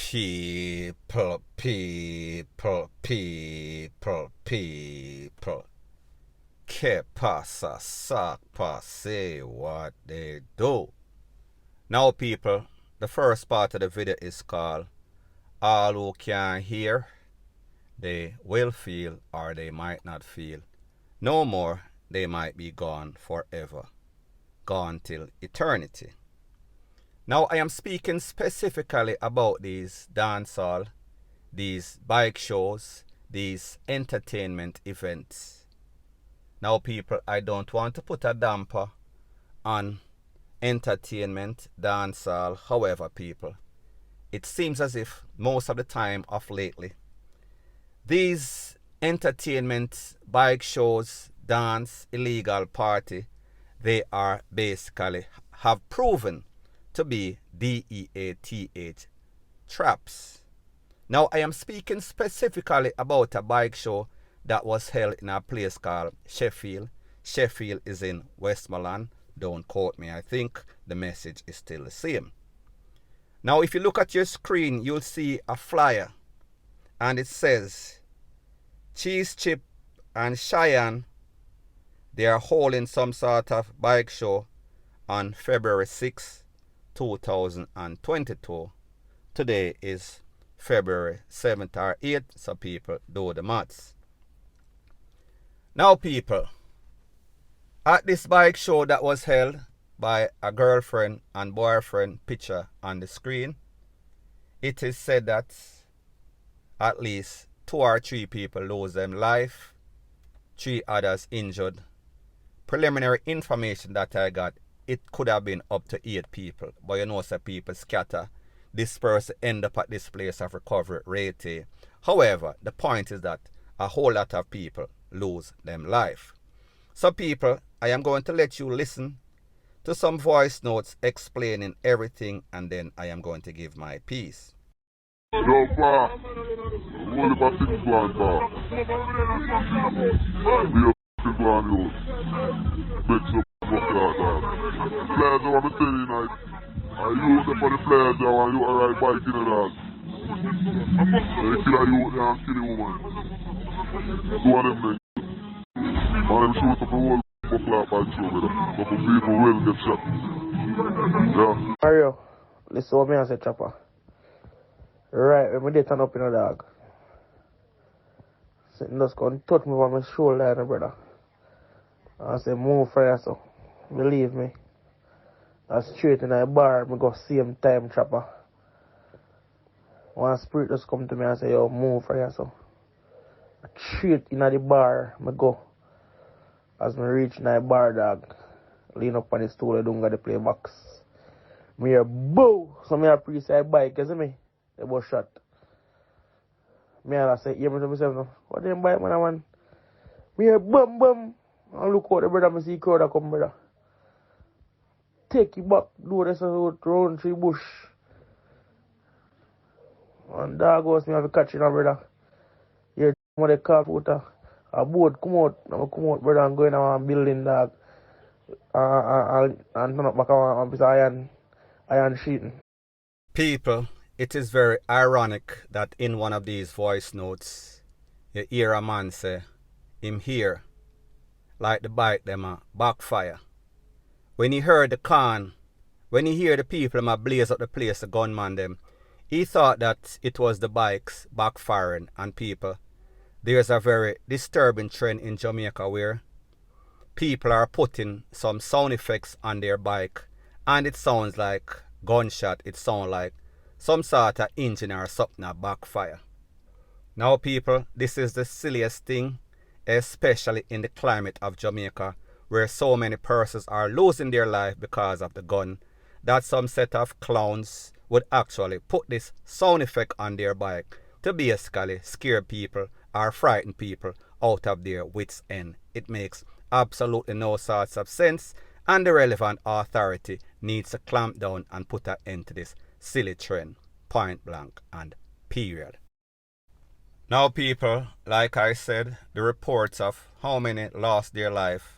People. Que pasa, sac passe, what they do. Now, people, the first part of the video is called All Who Can Hear, They Will Feel, or They Might Not Feel. No more, they might be gone forever. Gone till eternity. Now, I am speaking specifically about these dancehall, these bike shows, these entertainment events. Now, people, I don't want to put a damper on entertainment, dancehall. However, people, it seems as if most of the time of lately, these entertainment, bike shows, dance, illegal party, they are basically have proven to be DEATH traps. Now, I am speaking specifically about a bike show that was held in a place called Sheffield. Sheffield is in Westmoreland. Don't quote me. I think the message is still the same. Now, if you look at your screen, you'll see a flyer. And it says, Cheesechip and Shian, they are holding some sort of bike show on February 6, 2022. Today is February 7th or 8th, so people do the maths. Now, people, at this bike show that was held by a girlfriend and boyfriend picture on the screen, it is said that at least 2 or 3 people lose their life, 3 others injured. Preliminary information that I got, it could have been up to 8 people, but you know, some people scatter. This person end up at this place of recovery rate. However, the point is that a whole lot of people lose them life. So, people, I am going to let you listen to some voice notes explaining everything, and then I am going to give my piece. I use them for the players that want you to ride bike in the dog. They kill a youth and kill a woman. 2 of them things. And them shoot up the whole buckler bike show with them. Couple people will get shot. Yeah. Mario, listen what me I say, Chopper. Right, when they turn up in a dog. Sitting just going to touch me on my shoulder, brother. I say, move for you, so. Believe me. I straight in a bar, I go same time, Chopper. One spirit just come to me and say, yo, move for you, so. I straight in the bar, I go. As I reach in the bar, dog, lean up on the stool, I don't got the play box. Me a boo! So me a pre-side bike, you see me? They both shot. Me a say, hear me to myself now. What them bike, man, I want? Me a bum. I look out the brother, I see crowd come, brother. Take it back, do this round 3 bush. And dog goes me have to catch it now, brother. Here, what they call water. A boat come out, brother, and go in a building, dog. And turn up back on a piece of iron sheeting. People, it is very ironic that in one of these voice notes, you hear a man say, him here, like the bike them a backfire. When he heard the con, when he hear the people them a blaze up the place, the gunman them, he thought that it was the bikes backfiring. And people, there's a very disturbing trend in Jamaica where people are putting some sound effects on their bike and it sounds like gunshot, it sounds like some sort of engine or something a backfire. Now, people, this is the silliest thing, especially in the climate of Jamaica, where so many persons are losing their life because of the gun, that some set of clowns would actually put this sound effect on their bike to basically scare people or frighten people out of their wits' end. It makes absolutely no sorts of sense, and the relevant authority needs to clamp down and put an end to this silly trend, point blank and period. Now, people, like I said, the reports of how many lost their life,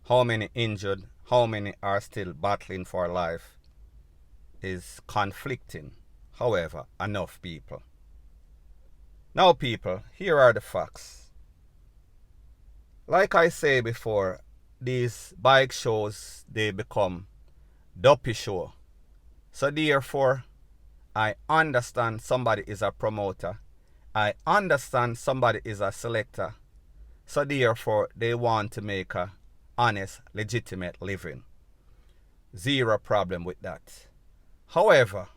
how many injured, how many are still battling for life is conflicting. However, enough people. Now people, here are the facts. Like I say before, these bike shows, they become dopey show. So therefore, I understand somebody is a promoter. I understand somebody is a selector. So therefore, they want to make a honest, legitimate living. Zero problem with that. However,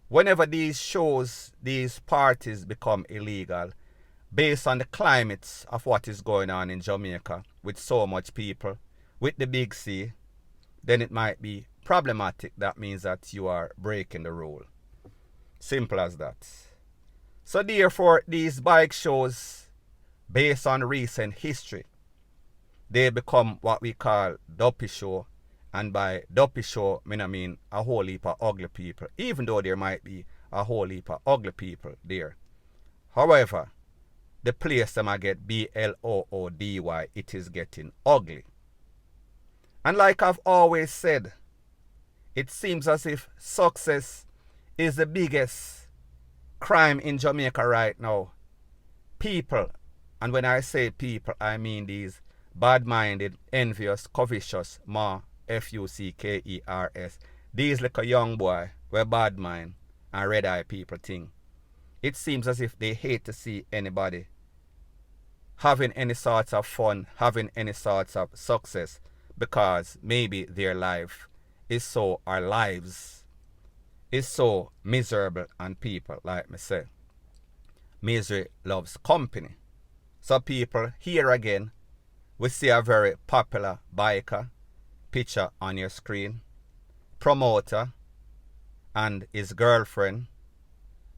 whenever these shows, these parties become illegal, based on the climates of what is going on in Jamaica, with so much people, with the big C, then it might be problematic. That means that you are breaking the rule. Simple as that. So therefore, these bike shows, based on recent history, they become what we call dopey show. And by dopey show, I mean a whole heap of ugly people, even though there might be a whole heap of ugly people there. However, the place them I get BLOODY, it is getting ugly. And like I've always said, it seems as if success is the biggest crime in Jamaica right now. People, and when I say people, I mean these bad-minded, envious, covetous, FUCKERS, these little young boy were bad mind and red eye people thing. It seems as if they hate to see anybody having any sorts of fun, having any sorts of success, because maybe their life is so, our lives is so miserable, and people, like me say, misery loves company. So people, here again, we see a very popular biker, picture on your screen, promoter and his girlfriend.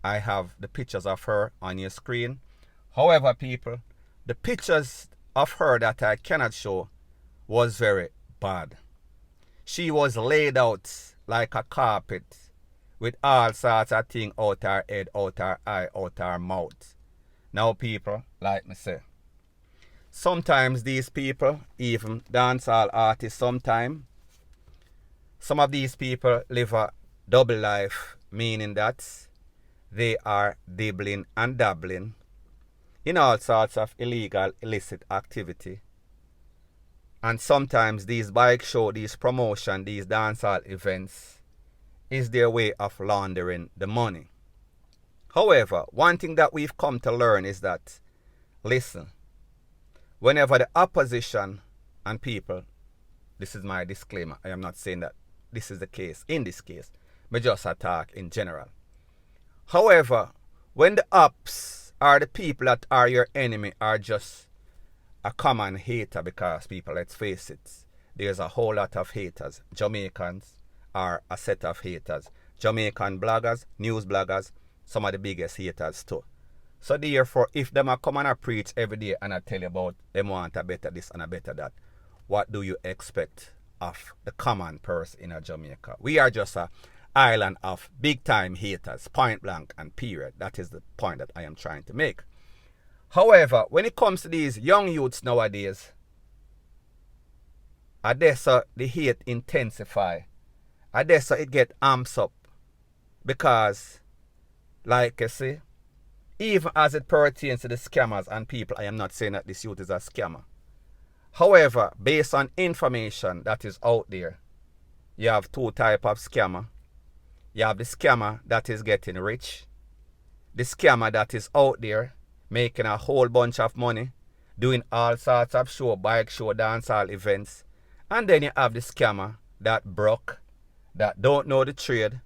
I have the pictures of her on your screen. However, people, the pictures of her that I cannot show was very bad. She was laid out like a carpet with all sorts of things out her head, out her eye, out her mouth. Now people, like me say, sometimes these people, even dancehall artists sometimes, some of these people live a double life, meaning that they are dibbling and dabbling in all sorts of illegal, illicit activity. And sometimes these bike show, these promotion, these dancehall events is their way of laundering the money. However, one thing that we've come to learn is that, listen, whenever the opposition and people, this is my disclaimer, I am not saying that this is the case in this case, but just attack in general. However, when the ops are the people that are your enemy are just a common hater, because people, let's face it, there's a whole lot of haters. Jamaicans are a set of haters. Jamaican bloggers, news bloggers, some of the biggest haters too. So therefore, if them are come and preach every day and I tell you about them want a better this and a better that, what do you expect of the common person in a Jamaica? We are just a island of big time haters, point blank and period. That is the point that I am trying to make. However, when it comes to these young youths nowadays, the hate intensify. It get amps up. Because, like I say, even as it pertains to the scammers and people, I am not saying that this youth is a scammer. However, based on information that is out there, you have two types of scammer. You have the scammer that is getting rich. The scammer that is out there making a whole bunch of money, doing all sorts of show, bike show, dancehall events. And then you have the scammer that broke, that don't know the trade.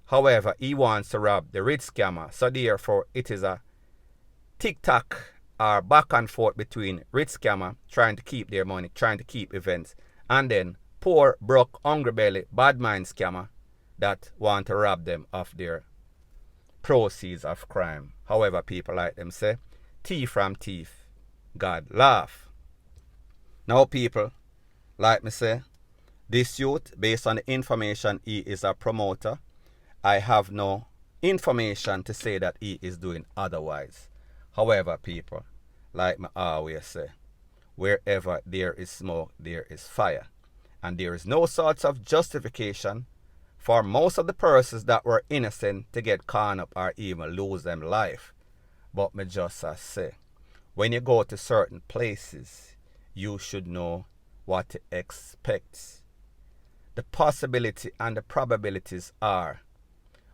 However, he wants to rob the rich scammer. So therefore, it is a tic-tac or back and forth between rich scammer trying to keep their money, trying to keep events, and then poor, broke, hungry belly, bad mind scammer that want to rob them of their proceeds of crime. However, people like them say, thief from thief, God laugh. Now people, like me say, this youth, based on the information, he is a promoter. I have no information to say that he is doing otherwise. However, people, like me always say, wherever there is smoke, there is fire. And there is no sorts of justification for most of the persons that were innocent to get caught up or even lose them life. But me just say, when you go to certain places, you should know what to expect. The possibility and the probabilities are,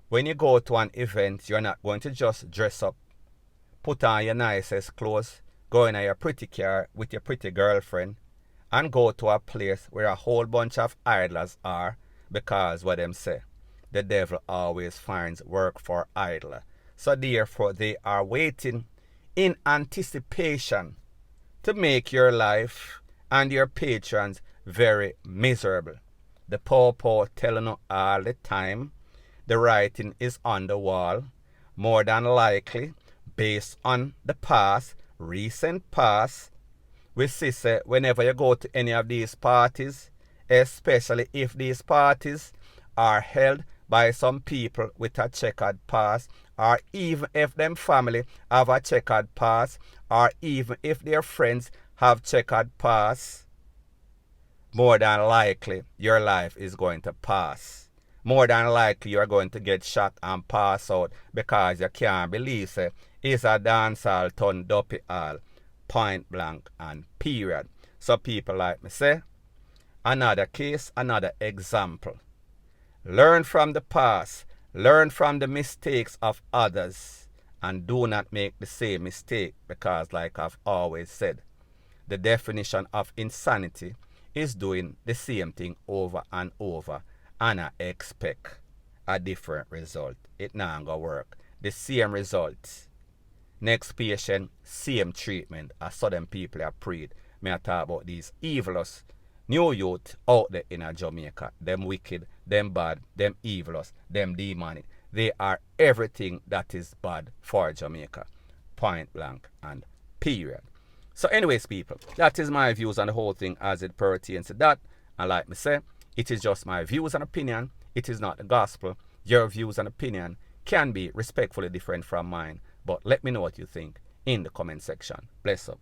when you go to an event, you're not going to just dress up, put on your nicest clothes, go in your pretty car with your pretty girlfriend, and go to a place where a whole bunch of idlers are, because what them say, the devil always finds work for idler. So therefore they are waiting in anticipation to make your life and your patrons very miserable. The Popo telling you all the time, the writing is on the wall, more than likely, based on the past, recent past. We see say whenever you go to any of these parties, especially if these parties are held by some people with a checkered past, or even if them family have a checkered past, or even if their friends have checkered past, more than likely your life is going to pass. More than likely you are going to get shot and pass out, because you can't believe say it's a dancehall turn dopey all, point blank and period. So people like me say, another case, another example. Learn from the past, learn from the mistakes of others, and do not make the same mistake, because like I've always said, the definition of insanity is doing the same thing over and over, and I expect a different result. It not gonna work. The same result. Next patient, same treatment. As certain people are prayed. May I talk about these evilous new youth out there in Jamaica. Them wicked, them bad, them evilous, them demonic. They are everything that is bad for Jamaica. Point blank and period. So anyways, people, that is my views on the whole thing as it pertains to that. And like me say, it is just my views and opinion. It is not the gospel. Your views and opinion can be respectfully different from mine. But let me know what you think in the comment section. Bless up.